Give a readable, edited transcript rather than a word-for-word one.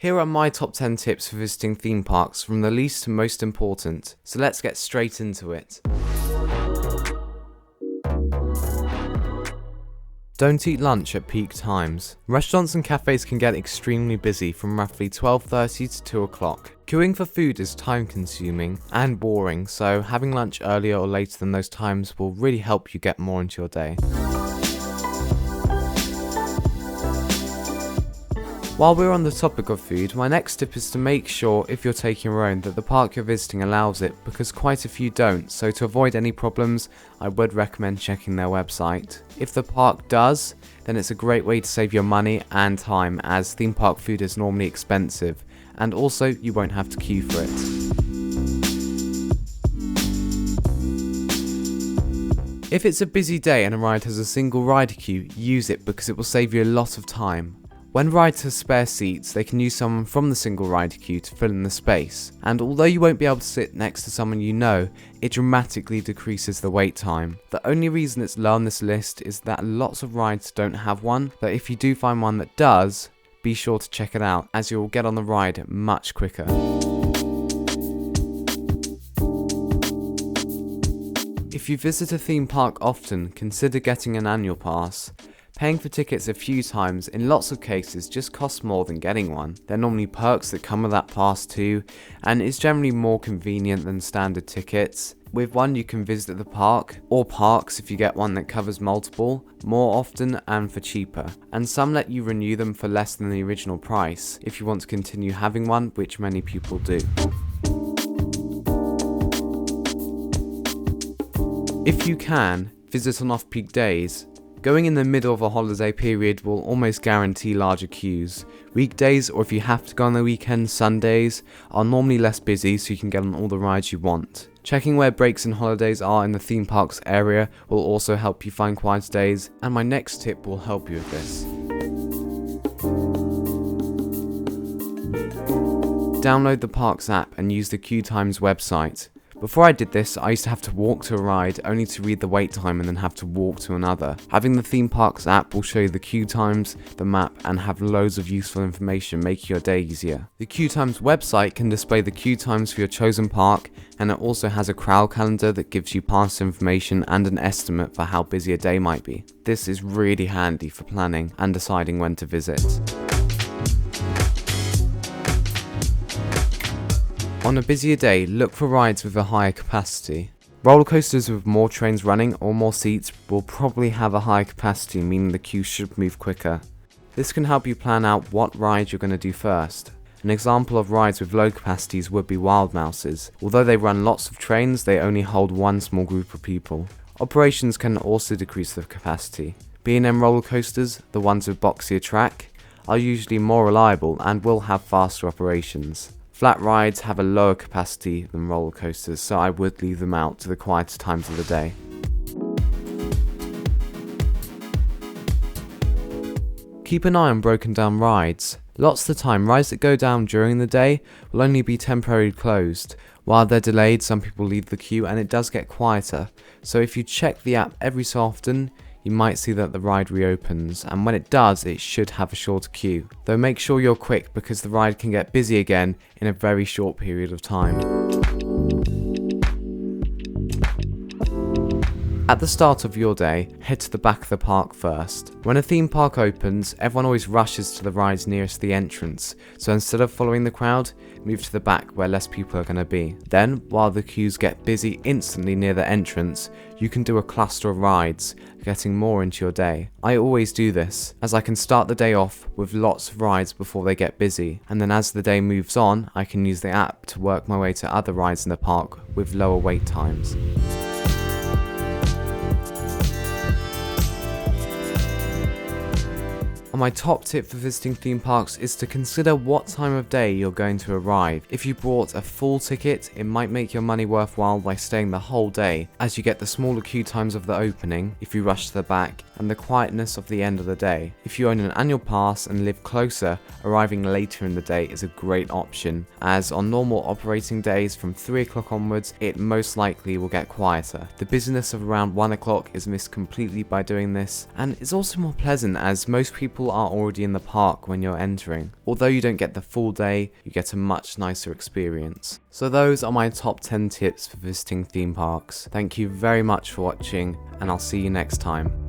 Here are my top 10 tips for visiting theme parks from the least to most important, so let's get straight into it. Don't eat lunch at peak times. Restaurants and cafes can get extremely busy from roughly 12:30 to 2 o'clock. Queuing for food is time consuming and boring, so having lunch earlier or later than those times will really help you get more into your day. While we're on the topic of food, my next tip is to make sure, if you're taking your own, that the park you're visiting allows it, because quite a few don't, so to avoid any problems, I would recommend checking their website. If the park does, then it's a great way to save your money and time, as theme park food is normally expensive, and also you won't have to queue for it. If it's a busy day and a ride has a single rider queue, use it because it will save you a lot of time. When rides have spare seats, they can use someone from the single rider queue to fill in the space, and although you won't be able to sit next to someone you know, it dramatically decreases the wait time. The only reason it's low on this list is that lots of rides don't have one, but if you do find one that does, be sure to check it out, as you will get on the ride much quicker. If you visit a theme park often, consider getting an annual pass. Paying for tickets a few times in lots of cases just costs more than getting one. There are normally perks that come with that pass too, and it's generally more convenient than standard tickets. With one you can visit the park, or parks if you get one that covers multiple, more often and for cheaper. And some let you renew them for less than the original price, if you want to continue having one, which many people do. If you can, visit on off-peak days. Going in the middle of a holiday period will almost guarantee larger queues. Weekdays, or if you have to go on the weekend, Sundays, are normally less busy, so you can get on all the rides you want. Checking where breaks and holidays are in the theme park's area will also help you find quiet days, and my next tip will help you with this. Download the park's app and use the Queue Times website. Before I did this, I used to have to walk to a ride only to read the wait time and then have to walk to another. Having the theme park's app will show you the queue times, the map, and have loads of useful information, making your day easier. The Queue Times website can display the queue times for your chosen park, and it also has a crowd calendar that gives you past information and an estimate for how busy a day might be. This is really handy for planning and deciding when to visit. On a busier day, look for rides with a higher capacity. Roller coasters with more trains running or more seats will probably have a higher capacity, meaning the queue should move quicker. This can help you plan out what ride you're going to do first. An example of rides with low capacities would be Wild Mouses. Although they run lots of trains, they only hold one small group of people. Operations can also decrease the capacity. B&M roller coasters, the ones with boxier track, are usually more reliable and will have faster operations. Flat rides have a lower capacity than roller coasters, so I would leave them out to the quieter times of the day. Keep an eye on broken down rides. Lots of the time, rides that go down during the day will only be temporarily closed. While they're delayed, some people leave the queue and it does get quieter. So if you check the app every so often, you might see that the ride reopens, and when it does, it should have a shorter queue. Though make sure you're quick, because the ride can get busy again in a very short period of time. At the start of your day, head to the back of the park first. When a theme park opens, everyone always rushes to the rides nearest the entrance, so instead of following the crowd, move to the back where less people are going to be. Then, while the queues get busy instantly near the entrance, you can do a cluster of rides, getting more into your day. I always do this, as I can start the day off with lots of rides before they get busy, and then as the day moves on, I can use the app to work my way to other rides in the park with lower wait times. And my top tip for visiting theme parks is to consider what time of day you're going to arrive. If you bought a full ticket, it might make your money worthwhile by staying the whole day, as you get the smaller queue times of the opening, if you rush to the back, and the quietness of the end of the day. If you own an annual pass and live closer, arriving later in the day is a great option, as on normal operating days from 3 o'clock onwards, it most likely will get quieter. The busyness of around 1 o'clock is missed completely by doing this, and it's also more pleasant as most people are already in the park when you're entering. Although you don't get the full day, you get a much nicer experience. So those are my top 10 tips for visiting theme parks. Thank you very much for watching, and I'll see you next time.